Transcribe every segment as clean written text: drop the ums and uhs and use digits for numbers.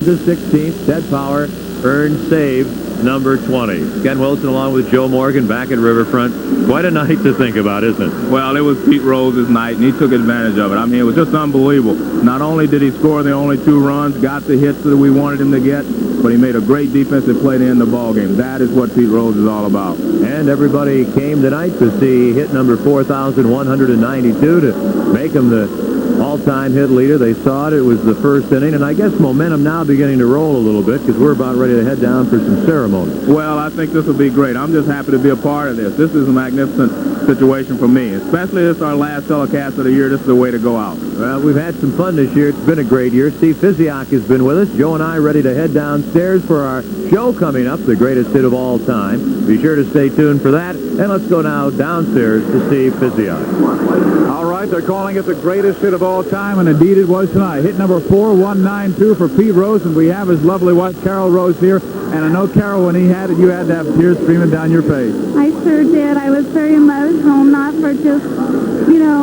The 16th, Ted Power earned save number 20. Ken Wilson along with Joe Morgan back at Riverfront. Quite a night to think about, isn't it? Well, it was Pete Rose's night, and he took advantage of it. I mean, it was just unbelievable. Not only did he score the only 2 runs, got the hits that we wanted him to get, but he made a great defensive play to end the ball game. That is what Pete Rose is all about. And everybody came tonight to see hit number 4,192 to make him the all-time hit leader. They saw it. It was the first inning, and I guess momentum now beginning to roll a little bit because we're about ready to head down for some ceremonies. Well, I think this will be great. I'm just happy to be a part of this. This is a magnificent situation for me, especially this is our last telecast of the year. This is the way to go out. Well, we've had some fun this year. It's been a great year. Steve Fiziak has been with us. Joe and I ready to head downstairs for our show coming up, the greatest hit of all time. Be sure to stay tuned for that. And let's go now downstairs to Steve Fiziak. All right, they're calling it the greatest hit of all time, and indeed it was tonight. Hit number 4,192 for Pete Rose, and we have his lovely wife, Carol Rose, here. And I know, Carol, when he had it, you had to have tears streaming down your face. I sure did. I was very emotional, not for just,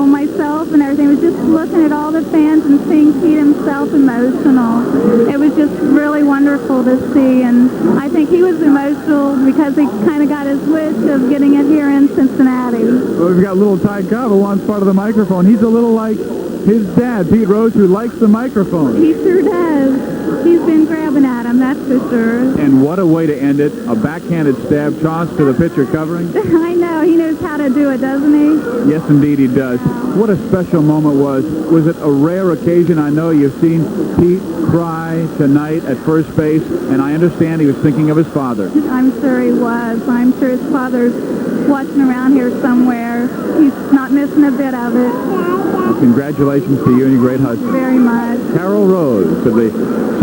myself and everything. It was just looking at all the fans and seeing Pete himself emotional. It was just really wonderful to see, and I think he was emotional because he kind of got his wish of getting it here in Cincinnati. Well, we've got little Ty Cobb who wants part of the microphone. He's a little like his dad, Pete Rose, who likes the microphone. He sure does. He's been grabbing at him, that's for sure. And what a way to end it. A backhanded stab toss to the pitcher covering. I know. He knows how to do it, doesn't he? Yes, indeed he does. What a special moment was. Was it a rare occasion? I know you've seen Pete cry tonight at first base, and I understand he was thinking of his father. I'm sure he was. I'm sure his father's watching around here somewhere. He's not missing a bit of it. Well, congratulations to you and your great husband. Very much. Carol Rose of the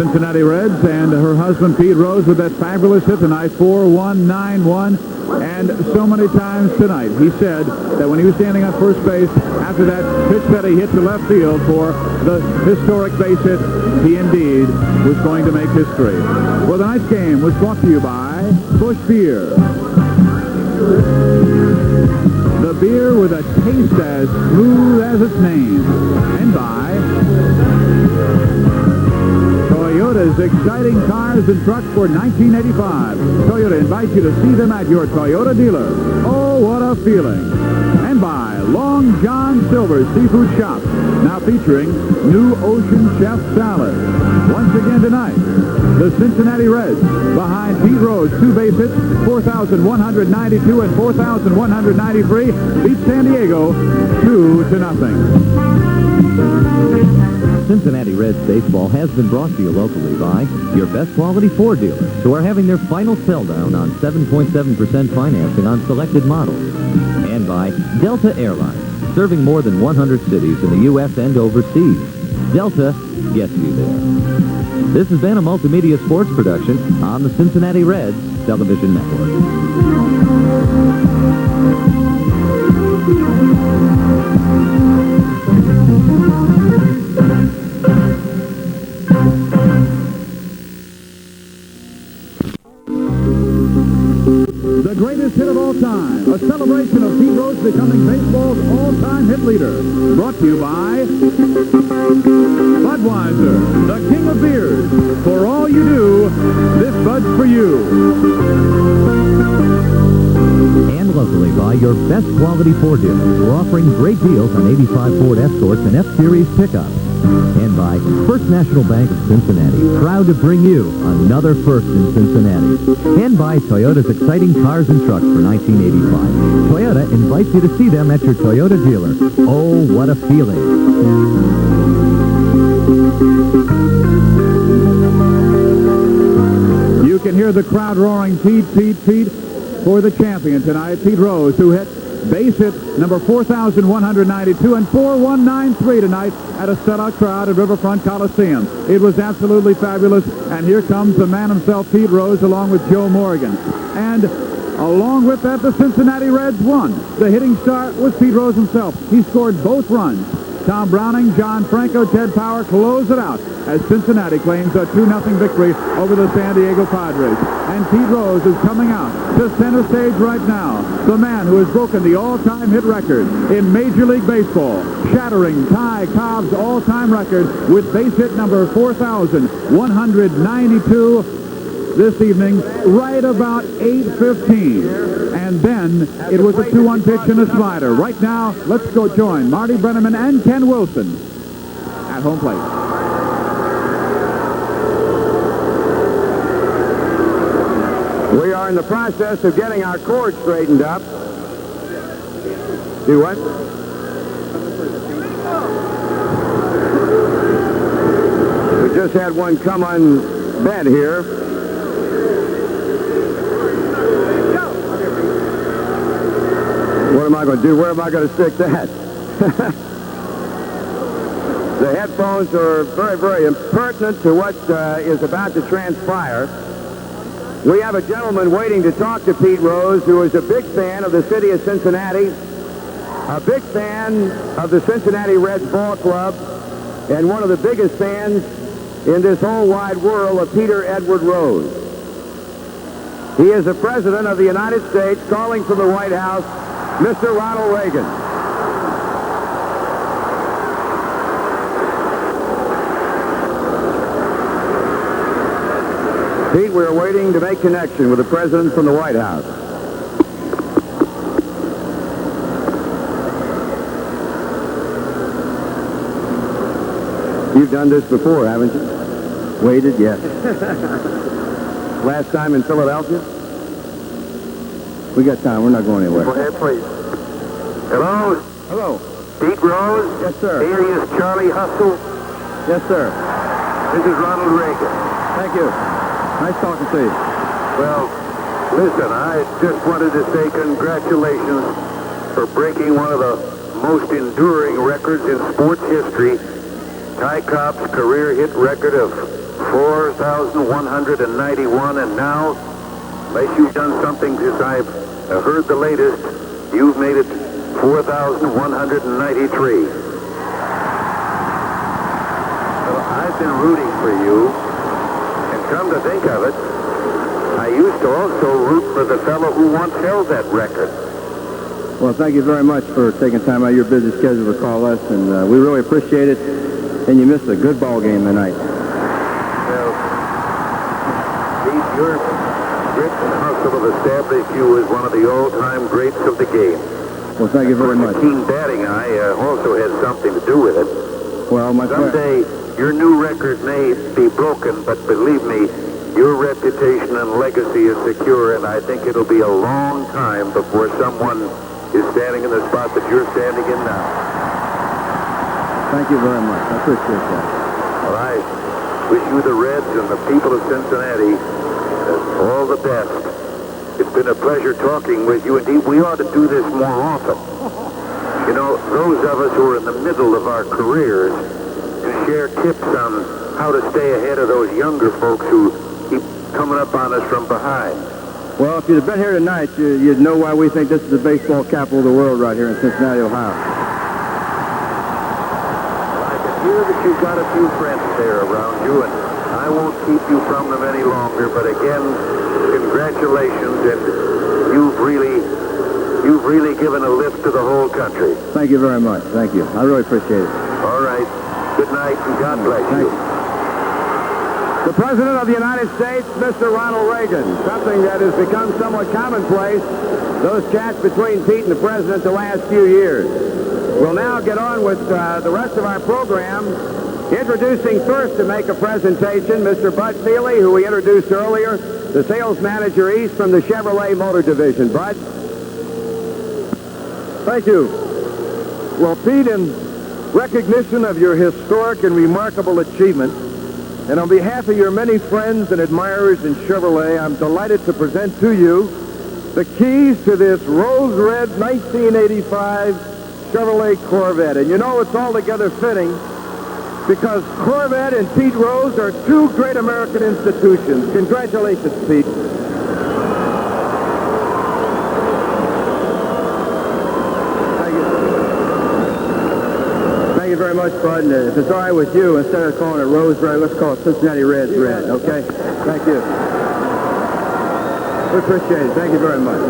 Cincinnati Reds and her husband Pete Rose with that fabulous hit tonight, 4-1-9-1. And so many times tonight he said that when he was standing on first base after that pitch that he hit to left field for the historic base hit, he indeed was going to make history. Well, tonight's game was brought to you by Busch Beer. The beer with a taste as smooth as its name. And by Toyota's exciting cars and trucks for 1985. Toyota invites you to see them at your Toyota dealer. Oh, what a feeling. And by Long John Silver's Seafood Shop, now featuring new Ocean Chef salad. Once again tonight, the Cincinnati Reds, behind Pete Rose, 2 base hits, 4,192 and 4,193, beat San Diego 2-0. Cincinnati Reds baseball has been brought to you locally by your best quality Ford dealers, who are having their final sell down on 7.7% financing on selected models. And by Delta Airlines, serving more than 100 cities in the U.S. and overseas. Delta gets you there. This has been a multimedia sports production on the Cincinnati Reds Television Network. The greatest hit of all time, a celebration of Pete Rose becoming baseball's all-time hit leader. Brought to you by Budweiser, the king of beers. For all you do, this Bud's for you. And locally by your best quality Ford dealers. We're offering great deals on 85 Ford Escorts and F-Series pickups. And by First National Bank of Cincinnati, proud to bring you another first in Cincinnati. And by Toyota's exciting cars and trucks for 1985. Toyota invites you to see them at your Toyota dealer. Oh, what a feeling. You can hear the crowd roaring, Pete, Pete, Pete, for the champion tonight, Pete Rose, who hit base hit number 4,192 and 4,193 tonight at a sellout crowd at Riverfront Coliseum. It was absolutely fabulous, and here comes the man himself, Pete Rose, along with Joe Morgan. And along with that, the Cincinnati Reds won. The hitting star was Pete Rose himself. He scored both runs. Tom Browning, John Franco, Ted Power close it out as Cincinnati claims a 2-0 victory over the San Diego Padres. And Pete Rose is coming out to center stage right now. The man who has broken the all-time hit record in Major League Baseball, shattering Ty Cobb's all-time record with base hit number 4,192 this evening, right about 8:15. And then it was a 2-1 pitch and a slider. Right now, let's go join Marty Brenneman and Ken Wilson at home plate. We are in the process of getting our cord straightened up. Do what? We just had one come on bed here. What am I going to do? Where am I going to stick that? The headphones are very, very impertinent to what is about to transpire. We have a gentleman waiting to talk to Pete Rose, who is a big fan of the city of Cincinnati, a big fan of the Cincinnati Reds ball club, and one of the biggest fans in this whole wide world of Peter Edward Rose. He is the President of the United States, calling from the White House, Mr. Ronald Reagan. Pete, we're waiting to make connection with the President from the White House. You've done this before, haven't you? Waited, yes. Last time in Philadelphia? We got time. We're not going anywhere. Go ahead, please. Hello? Hello. Pete Rose? Yes, sir. Alias Charlie Hustle? Yes, sir. This is Ronald Reagan. Thank you. Nice talking to you. Well, listen, I just wanted to say congratulations for breaking one of the most enduring records in sports history. Ty Cobb's career hit record of 4,191, and now, unless you've done something since I've heard the latest, you've made it 4,193. Well, I've been rooting for you, and come to think of it, I used to also root for the fellow who once held that record. Well, thank you very much for taking time out of your busy schedule to call us, and we really appreciate it. And you missed a good ball game tonight. Well, Pete, your grit and hustle have established you as one of the all-time greats of the game. Well, thank you very much. A keen batting eye also has something to do with it. Well, my friend. Someday, your new record may be broken, but believe me, your reputation and legacy is secure, and I think it'll be a long time before someone is standing in the spot that you're standing in now. Thank you very much. I appreciate that. Well, I wish you, the Reds, and the people of Cincinnati all the best. It's been a pleasure talking with you. Indeed, we ought to do this more often. You know, those of us who are in the middle of our careers can share tips on how to stay ahead of those younger folks who keep coming up on us from behind. Well, if you'd have been here tonight, you'd know why we think this is the baseball capital of the world right here in Cincinnati, Ohio. I hear that you've got a few friends there around you, and I won't keep you from them any longer. But again, congratulations, and you've really given a lift to the whole country. Thank you very much. Thank you. I really appreciate it. All right. Good night, and God bless you. The President of the United States, Mr. Ronald Reagan. Something that has become somewhat commonplace, those chats between Pete and the President the last few years. We'll now get on with the rest of our program. Introducing first to make a presentation, Mr. Bud Feely, who we introduced earlier, the sales manager east from the Chevrolet Motor Division. Bud? Thank you. Well, Pete, in recognition of your historic and remarkable achievement, and on behalf of your many friends and admirers in Chevrolet, I'm delighted to present to you the keys to this Rose Red 1985 Chevrolet Corvette. And you know it's altogether fitting because Corvette and Pete Rose are two great American institutions. Congratulations, Pete. Thank you much, Bud. And if it's all right with you, instead of calling it Rose Red, let's call it Cincinnati Reds Red, okay? Thank you. We appreciate it. Thank you very much.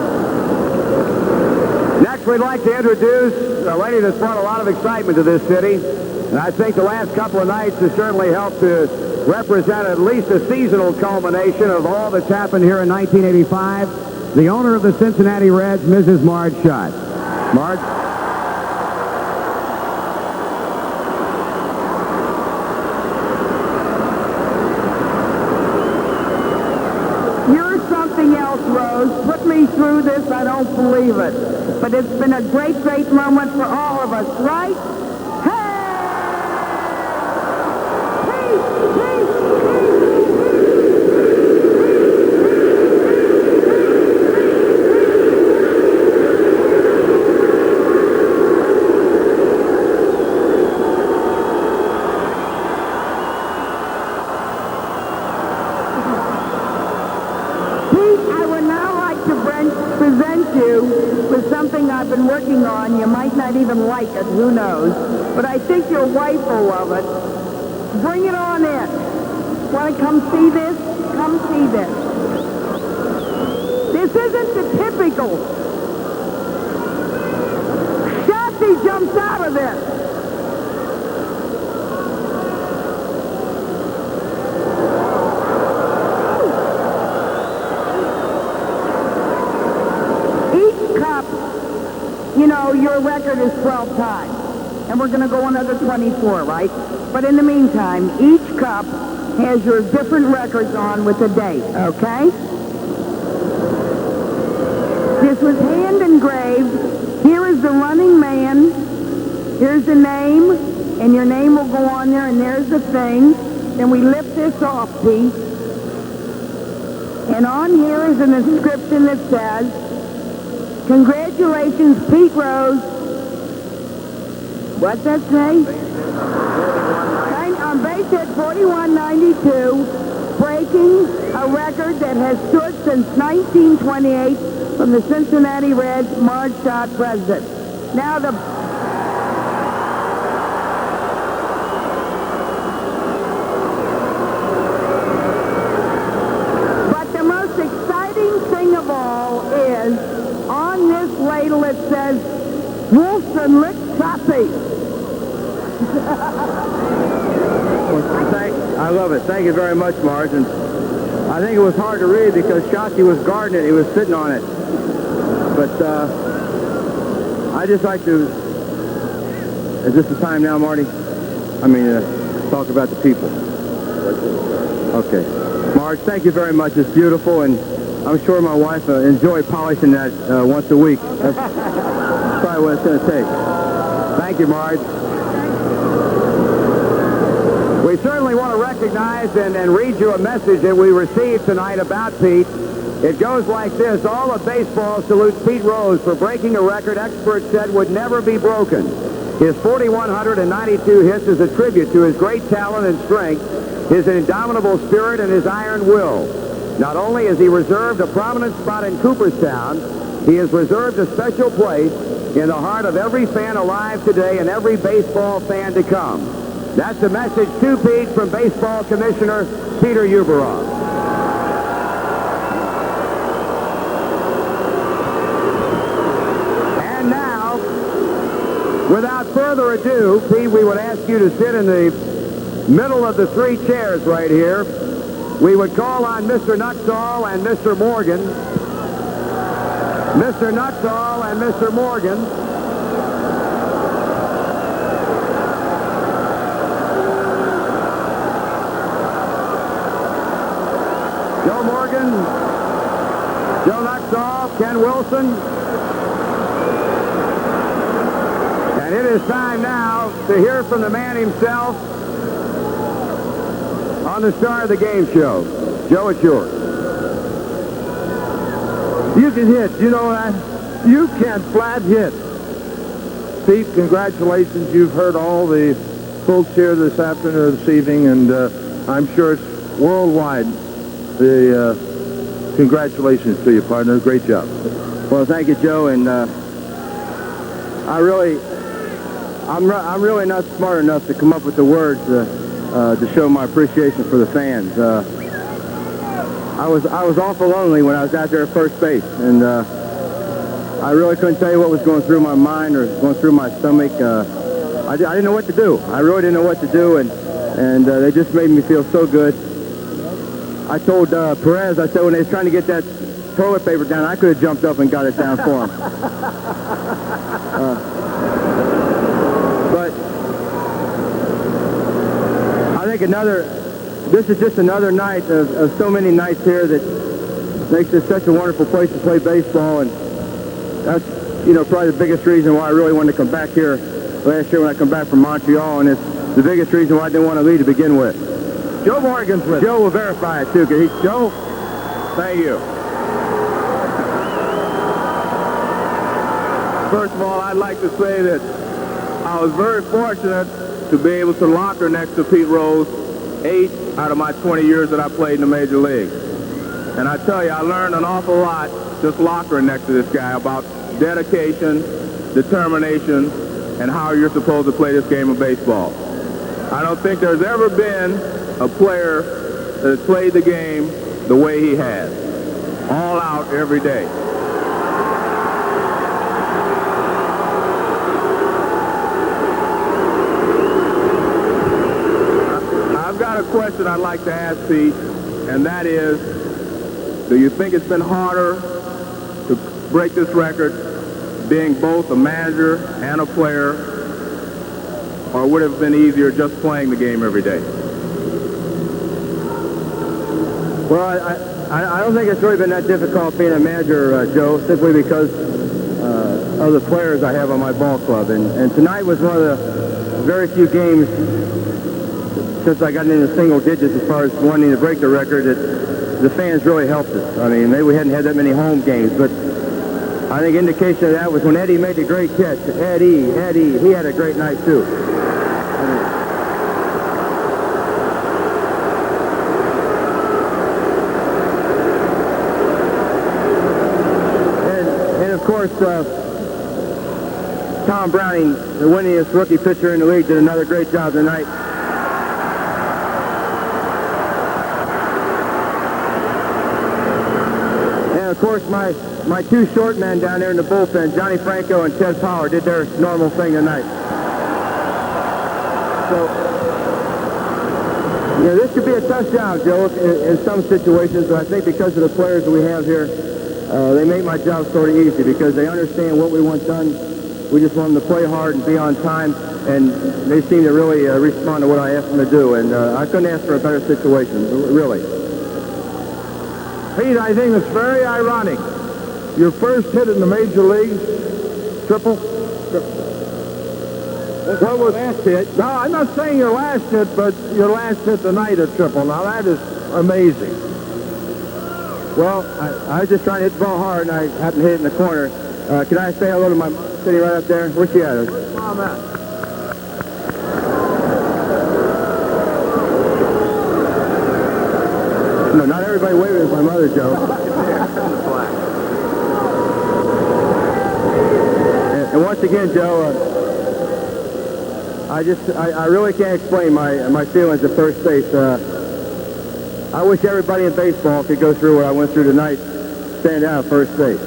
Next, we'd like to introduce a lady that's brought a lot of excitement to this city. And I think the last couple of nights has certainly helped to represent at least a seasonal culmination of all that's happened here in 1985. The owner of the Cincinnati Reds, Mrs. Marge Schott. Marge? You're something else, Rose. Put me through this, I don't believe it. But it's been a great, great moment for all of us, right? I've been working on. You might not even like it, who knows. But I think your wife will love it. Bring it on in. Want to come see this? Come see this. This isn't the typical. Shotzi jumps out of this. You know, your record is 12 times, and we're going to go another 24, right? But in the meantime, each cup has your different records on with a date, okay? This was hand engraved. Here is the running man. Here's the name, and your name will go on there, and there's the thing. Then we lift this off, Pete. And on here is an inscription that says, "Congratulations, Pete Rose." What's that say? On base hit 4192, breaking a record that has stood since 1928 from the Cincinnati Reds, Marge Schott, president. Now But the most exciting thing of all is, on this ladle it says, Wolfson Lick Choppy. I love it. Thank you very much, Marge. And I think it was hard to read because Shotzi was guarding it. He was sitting on it. But I just like to... Is this the time now, Marty? I mean, talk about the people. Okay. Marge, thank you very much. It's beautiful, and I'm sure my wife enjoyed polishing that once a week. That's probably what it's going to take. Thank you, Marge. We certainly want to recognize and read you a message that we received tonight about Pete. It goes like this. All of baseball salutes Pete Rose for breaking a record experts said would never be broken. His 4,192 hits is a tribute to his great talent and strength, his indomitable spirit, and his iron will. Not only is he reserved a prominent spot in Cooperstown, he has reserved a special place in the heart of every fan alive today and every baseball fan to come. That's a message to Pete from Baseball Commissioner Peter Ueberroth. And now, without further ado, Pete, we would ask you to sit in the middle of the three chairs right here. We would call on Mr. Nuttall and Mr. Morgan. Mr. Nuttall and Mr. Morgan. Joe Morgan, Joe Nuttall, Ken Wilson. And it is time now to hear from the man himself on the star of the game show. Joe, it's yours. You can hit. You know that? You can flat hit. Pete, congratulations. You've heard all the folks here this afternoon, this evening, and I'm sure it's worldwide. The congratulations to you, partner. Great job. Well, thank you, Joe, and I I'm really not smart enough to come up with the words to show my appreciation for the fans. I was awful lonely when I was out there at first base, and I really couldn't tell you what was going through my mind or going through my stomach. I didn't know what to do. I really didn't know what to do, and they just made me feel so good. I told Perez, I said when they was trying to get that toilet paper down, I could have jumped up and got it down for him. But I think this is just another night of so many nights here that makes this such a wonderful place to play baseball, and that's, probably the biggest reason why I really wanted to come back here last year when I come back from Montreal, and it's the biggest reason why I didn't want to leave to begin with. Joe Morgan's with Joe will verify it, too. Joe, Thank you. First of all, I'd like to say that I was very fortunate to be able to locker next to Pete Rose 8 out of my 20 years that I played in the major leagues. And I tell you, I learned an awful lot just lockering next to this guy about dedication, determination, and how you're supposed to play this game of baseball. I don't think there's ever been a player that has played the game the way he has. All out every day. I've got a question I'd like to ask Pete, and that is, do you think it's been harder to break this record being both a manager and a player, or would it have been easier just playing the game every day? Well, I don't think it's really been that difficult being a manager, Joe, simply because of the players I have on my ball club. And tonight was one of the very few games since I got into single digits as far as wanting to break the record that the fans really helped us. I mean, maybe we hadn't had that many home games, but I think indication of that was when Eddie made the great catch. Eddie, he had a great night, too. And of course, Tom Browning, the winningest rookie pitcher in the league, did another great job tonight. And of course, my two short men down there in the bullpen, Johnny Franco and Ted Power, did their normal thing tonight. So, this could be a tough job, Joe, in some situations, but I think because of the players that we have here, they make my job sort of easy because they understand what we want done. We just want them to play hard and be on time, and they seem to really respond to what I asked them to do, and I couldn't ask for a better situation, really. Pete, I think it's very ironic. Your first hit in the major leagues, triple. What was last hit? No, I'm not saying your last hit, but your last hit tonight at triple. Now that is amazing. Well, I was just trying to hit the ball hard, and I happened to hit it in the corner. Can I say hello to my sitting right up there? Where's she at? Where's Mom at? No, not everybody waving at my mother, Joe. And once again, Joe, I really can't explain my feelings at first base. I wish everybody in baseball could go through what I went through tonight, stand out at first base.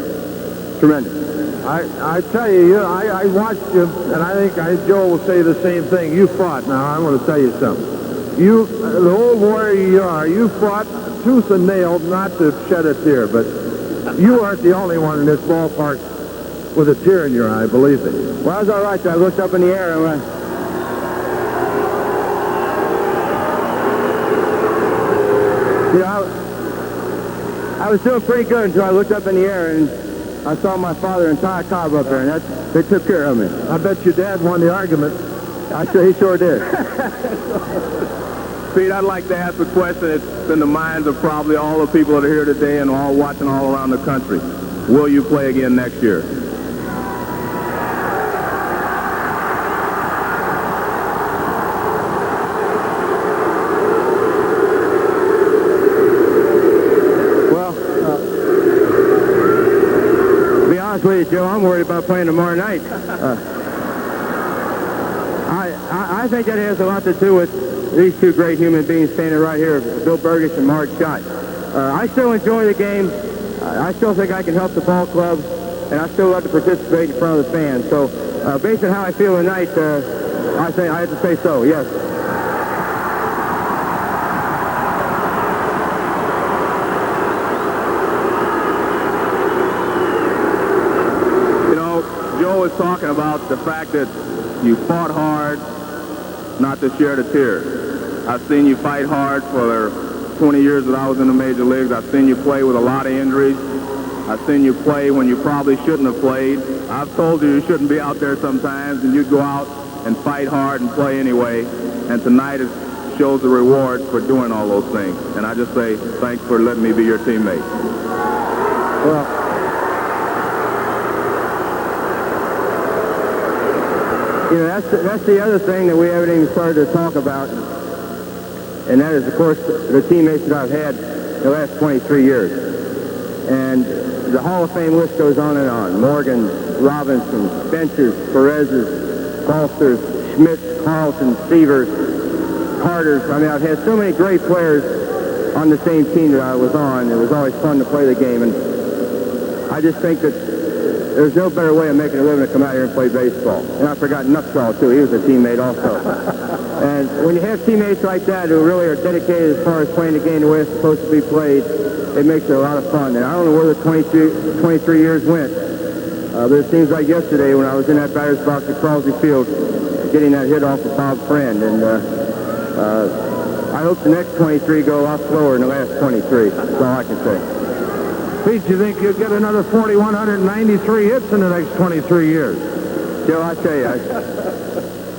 Tremendous. I tell you, I watched you, and I think Joe will say the same thing. You fought. Now, I'm going to tell you something. You, the old warrior you are, you fought tooth and nail not to shed a tear, but you aren't the only one in this ballpark with a tear in your eye, believe me. Well, I was all right, so I looked up in the air and went... I was doing pretty good until I looked up in the air and I saw my father and Ty Cobb up there, and they took care of me. I bet your dad won the argument. He sure did. Pete, I'd like to ask a question that's in the minds of probably all the people that are here today and all watching all around the country. Will you play again next year? With you, Joe, I'm worried about playing tomorrow night. I think that has a lot to do with these two great human beings standing right here, Bill Burgess and Marge Schott. I still enjoy the game. I still think I can help the ball club, and I still love to participate in front of the fans. So, based on how I feel tonight, I have to say so, yes. You know, Joe was talking about the fact that you fought hard not to share the tears. I've seen you fight hard for 20 years that I was in the major leagues. I've seen you play with a lot of injuries. I've seen you play when you probably shouldn't have played. I've told you shouldn't be out there sometimes, and you'd go out and fight hard and play anyway. And tonight it shows the reward for doing all those things. And I just say thanks for letting me be your teammate. Well, you know, that's the other thing that we haven't even started to talk about. And that is, of course, the teammates that I've had the last 23 years. And the Hall of Fame list goes on and on. Morgan, Robinson, Benches, Perez's, Foster's, Schmitz, Carlton, Severs, Carter's. I mean, I've had so many great players on the same team that I was on. It was always fun to play the game. And I just think that there's no better way of making a living to come out here and play baseball. And I forgot Nuxall, too. He was a teammate also. And when you have teammates like that who really are dedicated as far as playing the game the way it's supposed to be played, it makes it a lot of fun. And I don't know where the 23 years went, but it seems like yesterday when I was in that batter's box at Crosby Field getting that hit off of Bob Friend. And I hope the next 23 go a lot slower than the last 23. That's all I can say. Pete, you think you'll get another 4,193 hits in the next 23 years? Joe, I tell you,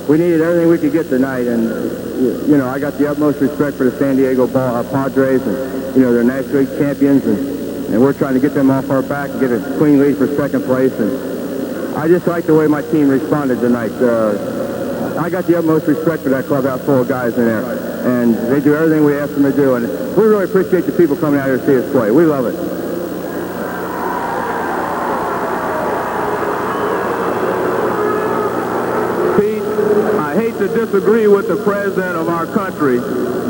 we needed everything we could get tonight, and you know, I got the utmost respect for the San Diego Padres, and you know, they're National League champions, and we're trying to get them off our back and get a clean lead for second place. And I just like the way my team responded tonight. I got the utmost respect for that clubhouse full of guys in there, and they do everything we ask them to do, and we really appreciate the people coming out here to see us play. We love it. To disagree with the president of our country,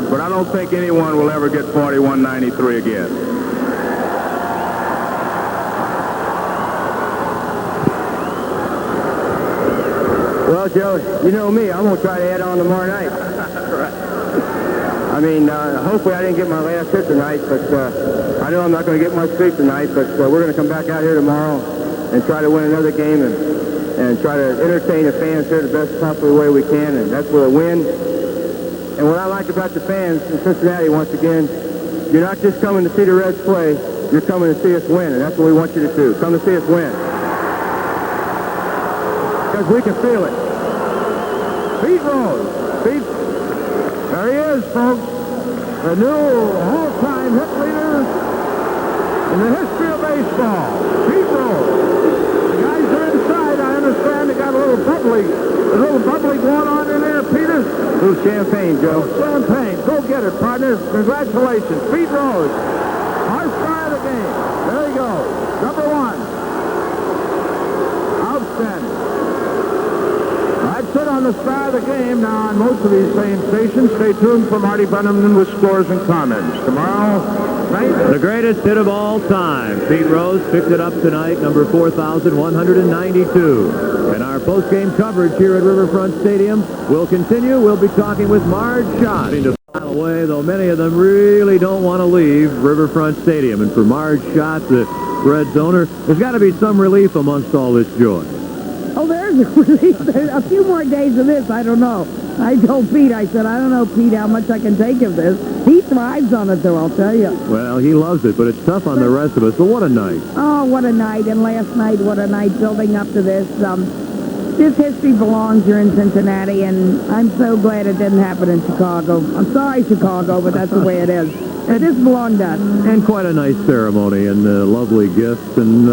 but I don't think anyone will ever get 4193 again. Well, Joe, you know me. I'm going to try to add on tomorrow night. I mean, hopefully I didn't get my last hit tonight, but I know I'm not going to get much sleep tonight, but we're going to come back out here tomorrow and try to win another game and try to entertain the fans here the best possible way we can, and that's with a win. And what I like about the fans in Cincinnati, once again, you're not just coming to see the Reds play, you're coming to see us win, and that's what we want you to do. Come to see us win. Because we can feel it. Pete Rose. Pete, there he is, folks. The new all-time hit leader in the history of baseball. Pete Rose. They got a little bubbly going on in there, Peter. A little champagne, Joe. Champagne. Go get it, partner. Congratulations. Pete Rose, our star of the game. There you go. Number one. Outstanding. That's it on the star of the game. Now, on most of these same stations, stay tuned for Marty Bunneman with scores and comments. Tomorrow night, the greatest hit of all time. Pete Rose picked it up tonight, number 4,192. And our post-game coverage here at Riverfront Stadium will continue. We'll be talking with Marge Schott to file away, though many of them really don't want to leave Riverfront Stadium. And for Marge Schott, the Reds owner, there's got to be some relief amongst all this joy. Oh, there's a relief. A few more days of this, I don't know. I told Pete, I said, I don't know, Pete, how much I can take of this. He thrives on it, though, I'll tell you. Well, he loves it, but it's tough on the rest of us. But what a night. Oh, what a night. And last night, what a night building up to this. This history belongs here in Cincinnati, and I'm so glad it didn't happen in Chicago. I'm sorry, Chicago, but that's the way it is. This belonged to us. And quite a nice ceremony, and lovely gifts, and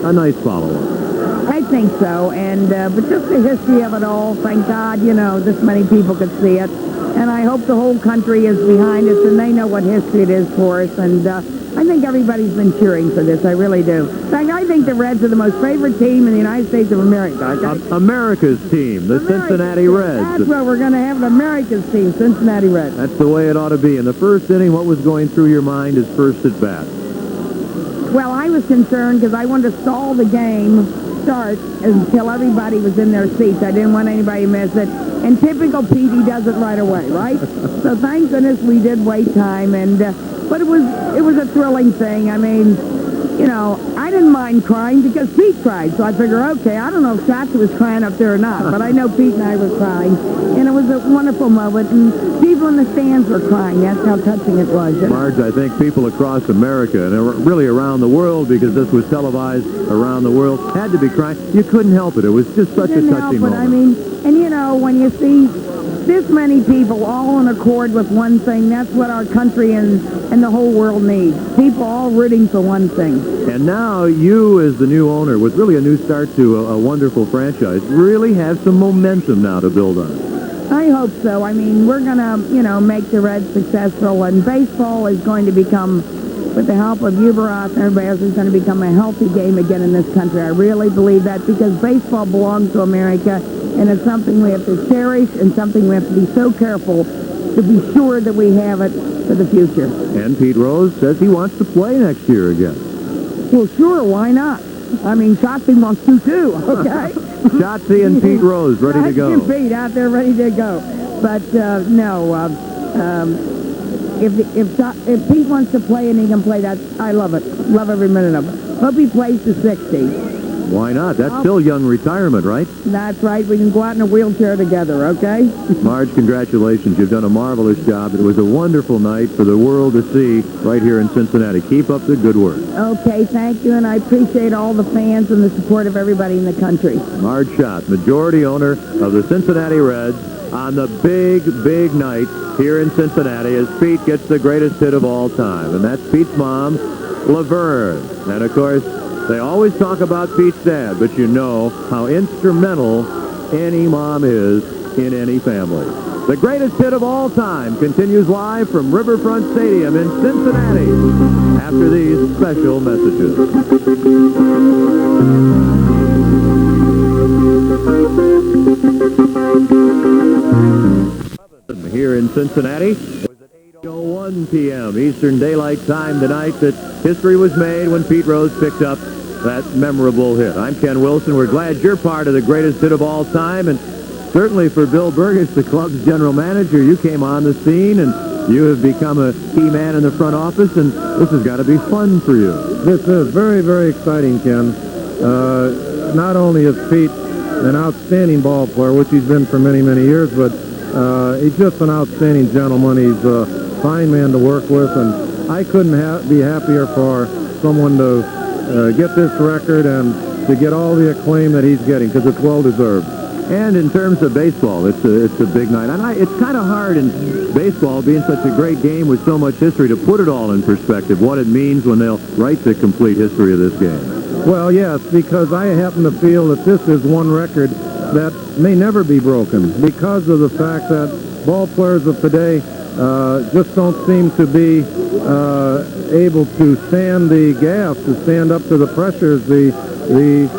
a nice follow-up. I think so, and but just the history of it all, thank God, you know, this many people could see it. And And I hope the whole country is behind us and they know what history it is for us. And I think everybody's been cheering for this. I really do. In fact, I think the Reds are the most favorite team in the United States of America. Okay? America's team, the Cincinnati Reds. That's what we're going to have, America's team, Cincinnati Reds. That's the way it ought to be. In the first inning, what was going through your mind as first at bat? Well, I was concerned because I wanted to stall the game start until everybody was in their seats. I didn't want anybody to miss it. And typical Pete, he does it right away, right? So thank goodness we did wait time. And but it was a thrilling thing. I mean, you know, I didn't mind crying because Pete cried. So I figure, okay, I don't know if Shotzi was crying up there or not, but I know Pete and I were crying. And it was a wonderful moment. And people in the stands were crying. That's how touching it was. Marge, I think people across America, and really around the world, because this was televised around the world, had to be crying. You couldn't help it. It was just such a touching moment. I mean, and you know, when you see this many people all in accord with one thing, that's what our country and the whole world needs. People all rooting for one thing. And now you, as the new owner, with really a new start to a wonderful franchise, really have some momentum now to build on. I hope so. I mean, we're going to, you know, make the Reds successful, and baseball is going to become, with the help of Uberoth and everybody else, is going to become a healthy game again in this country. I really believe that because baseball belongs to America, and it's something we have to cherish and something we have to be so careful to be sure that we have it for the future. And Pete Rose says he wants to play next year again. Well, sure, why not? I mean, Shotzi wants to too, okay? Shotzi and Pete Rose ready to go. Shotzi and Pete out there ready to go. But, no, if Pete wants to play and he can play, that I love it. Love every minute of it. Hope he plays to 60. Why not? That's still young retirement, right? That's right. We can go out in a wheelchair together, okay? Marge, congratulations. You've done a marvelous job. It was a wonderful night for the world to see right here in Cincinnati. Keep up the good work. Okay, thank you, and I appreciate all the fans and the support of everybody in the country. Marge Schott, majority owner of the Cincinnati Reds, on the big, big night here in Cincinnati as Pete gets the greatest hit of all time. And that's Pete's mom, Laverne. And, of course, they always talk about Pete's dad, but you know how instrumental any mom is in any family. The greatest hit of all time continues live from Riverfront Stadium in Cincinnati after these special messages. Here in Cincinnati was at 8:01 p.m. Eastern Daylight Time tonight that history was made when Pete Rose picked up that memorable hit. I'm Ken Wilson. We're glad you're part of the greatest hit of all time, and certainly for Bill Burgess, the club's general manager, you came on the scene and you have become a key man in the front office, and this has got to be fun for you. This is very, very exciting, Ken. Not only is Pete an outstanding ball player, which he's been for many, many years, but he's just an outstanding gentleman. He's a fine man to work with, and I couldn't be happier for someone to get this record and to get all the acclaim that he's getting, because it's well-deserved. And in terms of baseball, it's a big night. And it's kind of hard in baseball, being such a great game with so much history, to put it all in perspective, what it means when they'll write the complete history of this game. Well, yes, because I happen to feel that this is one record that may never be broken because of the fact that ball players of today just don't seem to be able to stand the gas, to stand up to the pressures, the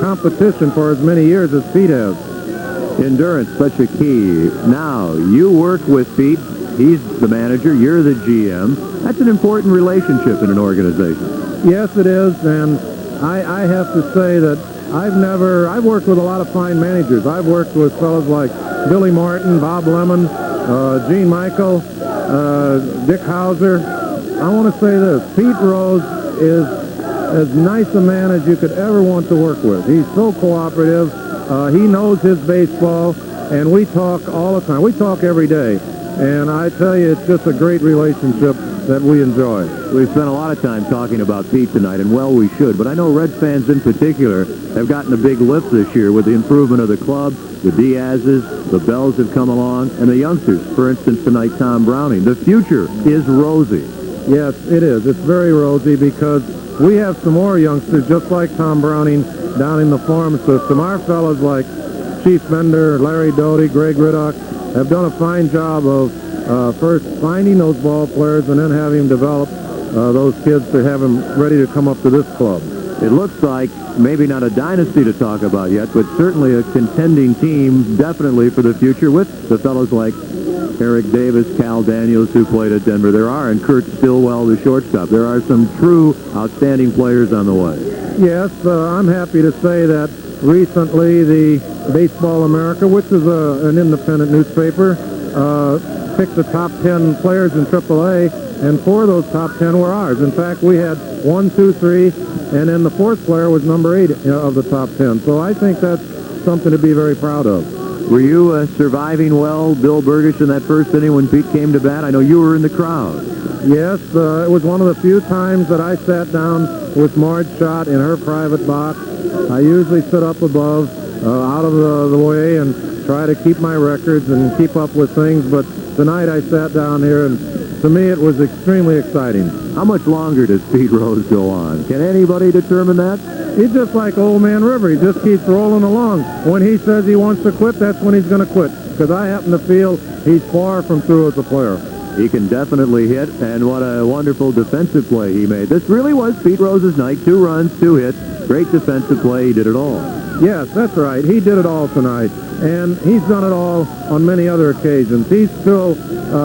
competition for as many years as Pete has. Endurance, such a key. Now, you work with Pete. He's the manager. You're the GM. That's an important relationship in an organization. Yes, it is, and I have to say that I've worked with a lot of fine managers. I've worked with fellows like Billy Martin, Bob Lemon, Gene Michael, Dick Hauser. I want to say this. Pete Rose is as nice a man as you could ever want to work with. He's so cooperative. He knows his baseball, and we talk all the time. We talk every day, and I tell you, it's just a great relationship that we enjoy. We've spent a lot of time talking about Pete tonight, and well, we should. But I know Reds fans in particular have gotten a big lift this year with the improvement of the club. The Diaz's, the Bells have come along, and the youngsters. For instance, tonight, Tom Browning. The future is rosy. Yes, it is. It's very rosy because we have some more youngsters just like Tom Browning down in the farm system. Our fellows like Chief Bender, Larry Doty, Greg Riddock have done a fine job of first finding those ball players and then having them develop those kids to have them ready to come up to this club. It looks like maybe not a dynasty to talk about yet, but certainly a contending team, definitely for the future, with the fellows like Eric Davis, Cal Daniels, who played at Denver. There are, and Kurt Stillwell, the shortstop. There are some true outstanding players on the way. Yes, I'm happy to say that recently the Baseball America, which is an independent newspaper, picked the top 10 players in AAA, and 4 of those top 10 were ours. In fact, we had 1, 2, 3, and then the 4th player was number 8 of the top 10. So I think that's something to be very proud of. Were you surviving well, Bill Burgish, in that first inning when Pete came to bat? I know you were in the crowd. Yes, it was one of the few times that I sat down with Marge Schott in her private box. I usually sit up above, out of the way, and try to keep my records and keep up with things, but tonight I sat down here, and to me it was extremely exciting. How much longer does Pete Rose go on? Can anybody determine that? He's just like Old Man River. He just keeps rolling along. When he says he wants to quit, that's when he's going to quit, because I happen to feel he's far from through as a player. He can definitely hit, and what a wonderful defensive play he made. This really was Pete Rose's night. 2 runs, 2 hits, great defensive play. He did it all. Yes, that's right. He did it all tonight, and he's done it all on many other occasions. He's still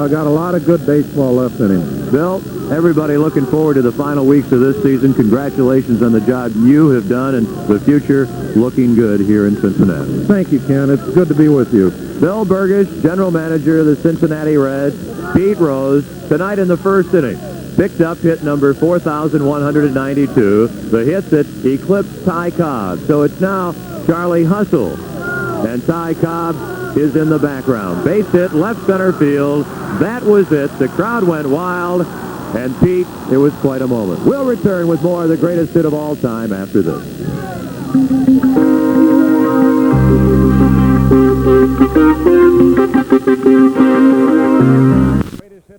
got a lot of good baseball left in him. Bill, everybody looking forward to the final weeks of this season. Congratulations on the job you have done, and the future looking good here in Cincinnati. Thank you, Ken. It's good to be with you. Bill Burgish, general manager of the Cincinnati Reds. Pete Rose, tonight in the first inning, picked up hit number 4,192. The hit that eclipsed Ty Cobb. So it's now Charlie Hustle. And Ty Cobb is in the background. Base hit, left center field. That was it. The crowd went wild. And Pete, it was quite a moment. We'll return with more of the greatest hit of all time after this.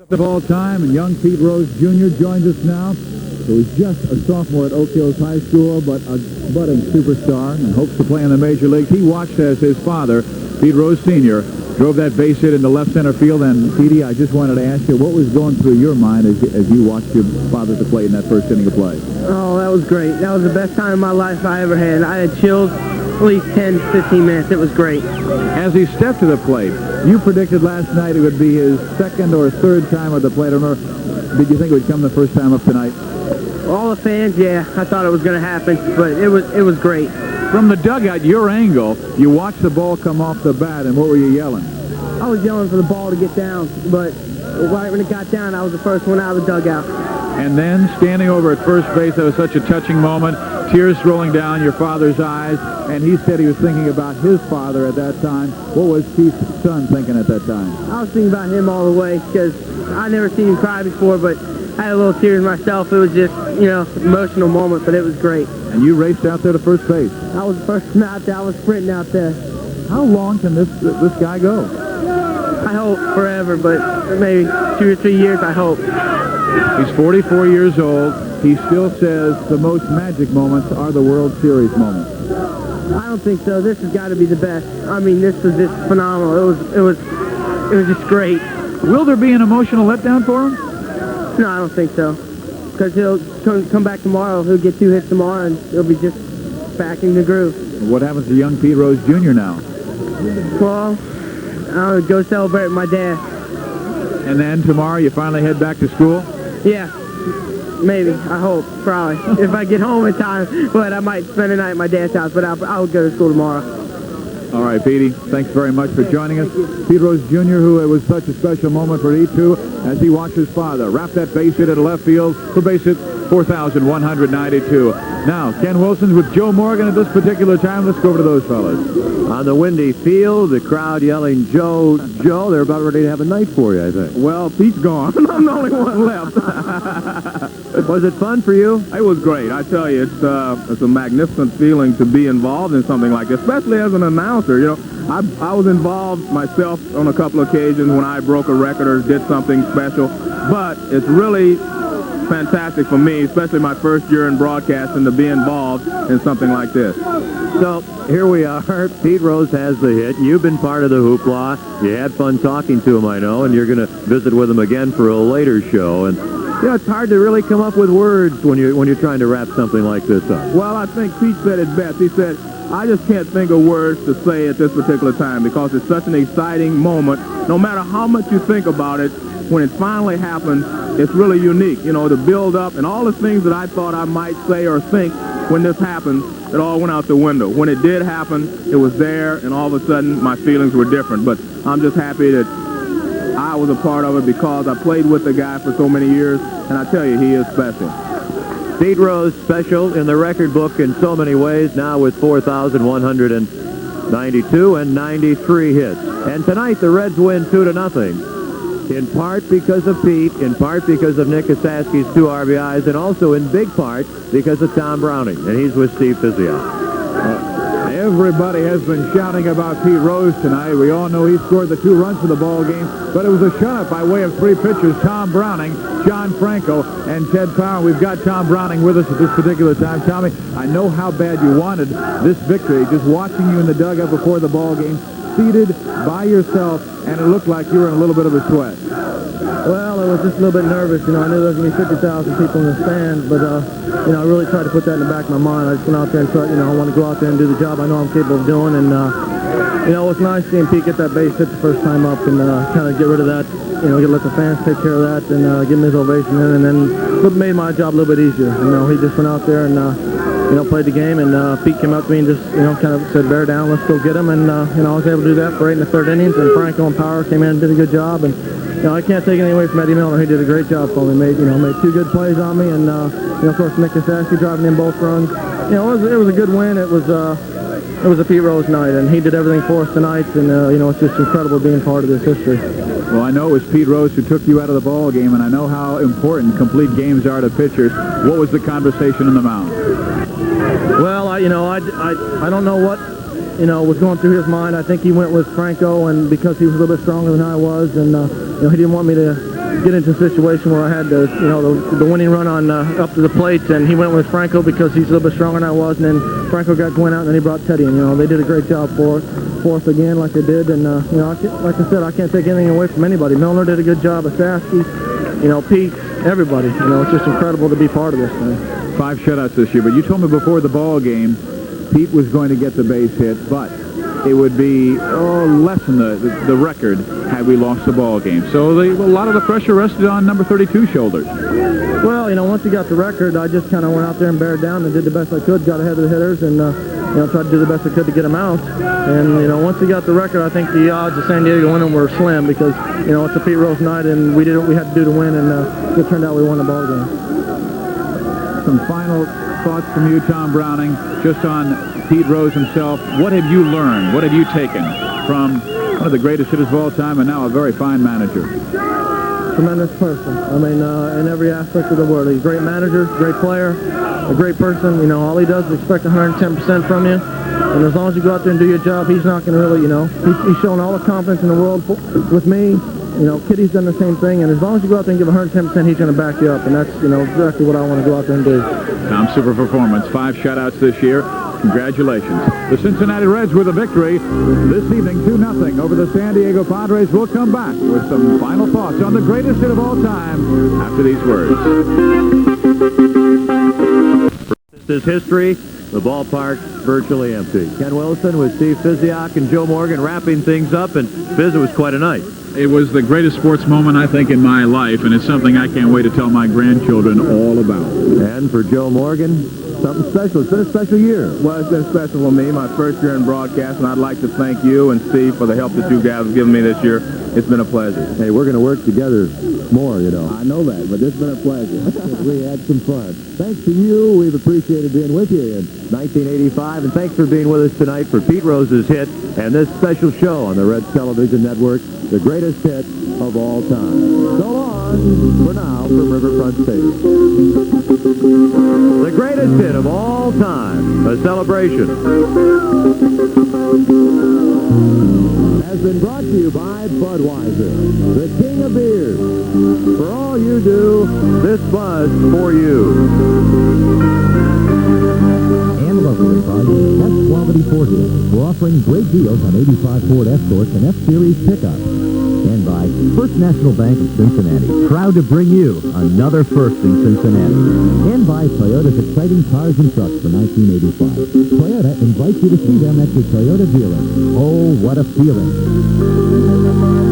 Of all time, and young Pete Rose Jr. joins us now. So he's just a sophomore at Oak Hills High School, but a budding superstar and hopes to play in the major leagues. He watched as his father, Pete Rose Sr., drove that base hit into left center field. And Petey, I just wanted to ask you, what was going through your mind as you watched your father to play in that first inning of play? Oh, that was great. That was the best time of my life I ever had. I had chills at least 10, 15 minutes. It was great. As he stepped to the plate, you predicted last night it would be his 2nd or 3rd time at the plate. Or did you think it would come the first time up tonight? All the fans, yeah, I thought it was going to happen, but it was great. From the dugout, your angle, you watched the ball come off the bat, and what were you yelling? I was yelling for the ball to get down, but right when it got down, I was the first one out of the dugout. And then, standing over at first base, that was such a touching moment, tears rolling down your father's eyes, and he said he was thinking about his father at that time. What was Pete's son thinking at that time? I was thinking about him all the way, because I never seen him cry before, but I had a little tears myself. It was just, emotional moment, but it was great. And you raced out there to first base. I was the first one out there. I was sprinting out there. How long can this guy go? I hope forever, but maybe 2 or 3 years, I hope. He's 44 years old. He still says the most magic moments are the World Series moments. I don't think so. This has got to be the best. I mean, this was just phenomenal. It was just great. Will there be an emotional letdown for him? No, I don't think so. Because he'll come back tomorrow. He'll get 2 hits tomorrow, and he'll be just back in the groove. What happens to young Pete Rose Jr. now? Well, I'll go celebrate with my dad. And then tomorrow you finally head back to school? Yeah, maybe. I hope. Probably. If I get home in time. But I might spend the night at my dad's house, but I'll go to school tomorrow. All right, Petey, thanks very much for joining us. Pete Rose Jr., who it was such a special moment for he, too, as he watched his father wrap that base hit at left field for base hit 4,192. Now, Ken Wilson's with Joe Morgan at this particular time. Let's go over to those fellas. On the windy field, the crowd yelling, Joe, Joe. They're about ready to have a night for you, I think. Well, Pete's gone. I'm the only one left. Was it fun for you? It was great. I tell you, it's a magnificent feeling to be involved in something like this, especially as an announcer. I was involved myself on a couple of occasions when I broke a record or did something special, but it's really fantastic for me, especially my first year in broadcasting, to be involved in something like this. So here we are. Pete Rose has the hit. You've been part of the hoopla. You had fun talking to him, I know, and you're going to visit with him again for a later show. And it's hard to really come up with words when you're trying to wrap something like this up. Well, I think Pete said it best. He said, I just can't think of words to say at this particular time because it's such an exciting moment. No matter how much you think about it, when it finally happens, it's really unique. The build up and all the things that I thought I might say or think when this happened, it all went out the window. When it did happen, it was there, and all of a sudden, my feelings were different. But I'm just happy that I was a part of it because I played with the guy for so many years, and I tell you, he is special. Pete Rose special in the record book in so many ways, now with 4,192 and 93 hits. And tonight, the Reds win 2-0. In part because of Pete, in part because of Nick Kasaski's 2 RBIs, and also in big part because of Tom Browning, and he's with Steve Physiak. Everybody has been shouting about Pete Rose tonight. We all know he scored the 2 runs for the ball game, but it was a shutout by way of 3 pitchers, Tom Browning, John Franco, and Ted Power. We've got Tom Browning with us at this particular time. Tommy, I know how bad you wanted this victory, just watching you in the dugout before the ball game, seated by yourself, and it looked like you were in a little bit of a sweat. Well, I was just a little bit nervous. I knew there was going to be 50,000 people in the stands, but, I really tried to put that in the back of my mind. I just went out there and thought, I want to go out there and do the job I know I'm capable of doing, and, it was nice seeing Pete get that base hit the first time up and kind of get rid of that, let the fans take care of that and give him his ovation in, and then it made my job a little bit easier. He just went out there and, played the game, and Pete came up to me and just, kind of said, bear down, let's go get him, and, I was able to do that for 8 1/3 innings, and Franco and Power came in and did a good job, and, I can't take anything away from Eddie Milner. He did a great job for me. Made 2 good plays on me, and, of course, Nick Kasaski driving in both runs. It was a good win. It was a Pete Rose night, and he did everything for us tonight, and, it's just incredible being part of this history. Well, I know it was Pete Rose who took you out of the ball game, and I know how important complete games are to pitchers. What was the conversation in the mound? Well, I don't know what, was going through his mind. I think he went with Franco, and because he was a little bit stronger than I was, and, he didn't want me to get into a situation where I had the winning run on up to the plate, and he went with Franco because he's a little bit stronger than I was, and then Franco got going out, and then he brought Teddy, and, they did a great job for us again like they did, and, like I said, I can't take anything away from anybody. Milner did a good job, Asaski, Pete, everybody. It's just incredible to be part of this thing. 5 shutouts this year, but you told me before the ball game Pete was going to get the base hit, but it would be less than the record had we lost the ball game. So a lot of the pressure rested on number 32's shoulders. Well, once he got the record, I just kind of went out there and bared down and did the best I could, got ahead of the hitters, and tried to do the best I could to get him out. And once he got the record, I think the odds of San Diego winning were slim because it's a Pete Rose night, and we did what we had to do to win, and it turned out we won the ball game. Some final thoughts from you, Tom Browning, just on Pete Rose himself. What have you learned? What have you taken from one of the greatest hitters of all time and now a very fine manager? Tremendous person. In every aspect of the world. He's a great manager, great player, a great person. All he does is expect 110% from you. And as long as you go out there and do your job, he's not going to really, he's shown all the confidence in the world with me. Kitty's done the same thing, and as long as you go out there and give 110%, he's going to back you up, and that's, exactly what I want to go out there and do. Tom, super performance. 5 shutouts this year. Congratulations. The Cincinnati Reds with a victory this evening, 2-0 over the San Diego Padres. We'll come back with some final thoughts on the greatest hit of all time after these words. This is history. The ballpark's virtually empty. Ken Wilson with Steve Physiak and Joe Morgan wrapping things up, and Fizz, it was quite a night. It was the greatest sports moment, I think, in my life, and it's something I can't wait to tell my grandchildren all about. And for Joe Morgan, something special. It's been a special year. Well, it's been special for me, my first year in broadcast, and I'd like to thank you and Steve for the help that you guys have given me this year. It's been a pleasure. Hey, we're going to work together more, I know that, but it's been a pleasure. We had some fun. Thanks to you. We've appreciated being with you in 1985, and thanks for being with us tonight for Pete Rose's hit and this special show on the Reds Television Network, the greatest hit of all time. So long for now from Riverfront Station. The greatest hit of all time, a celebration, has been brought to you by Budweiser, the king of beers. For all you do, this Buzz for you. And locally, Buzz, quality Ford dealers, we're offering great deals on 85 Ford Escorts and F-Series pickups. And by First National Bank of Cincinnati, proud to bring you another first in Cincinnati. And by Toyota's exciting cars and trucks for 1985. Toyota invites you to see them at your Toyota dealer. Oh, what a feeling.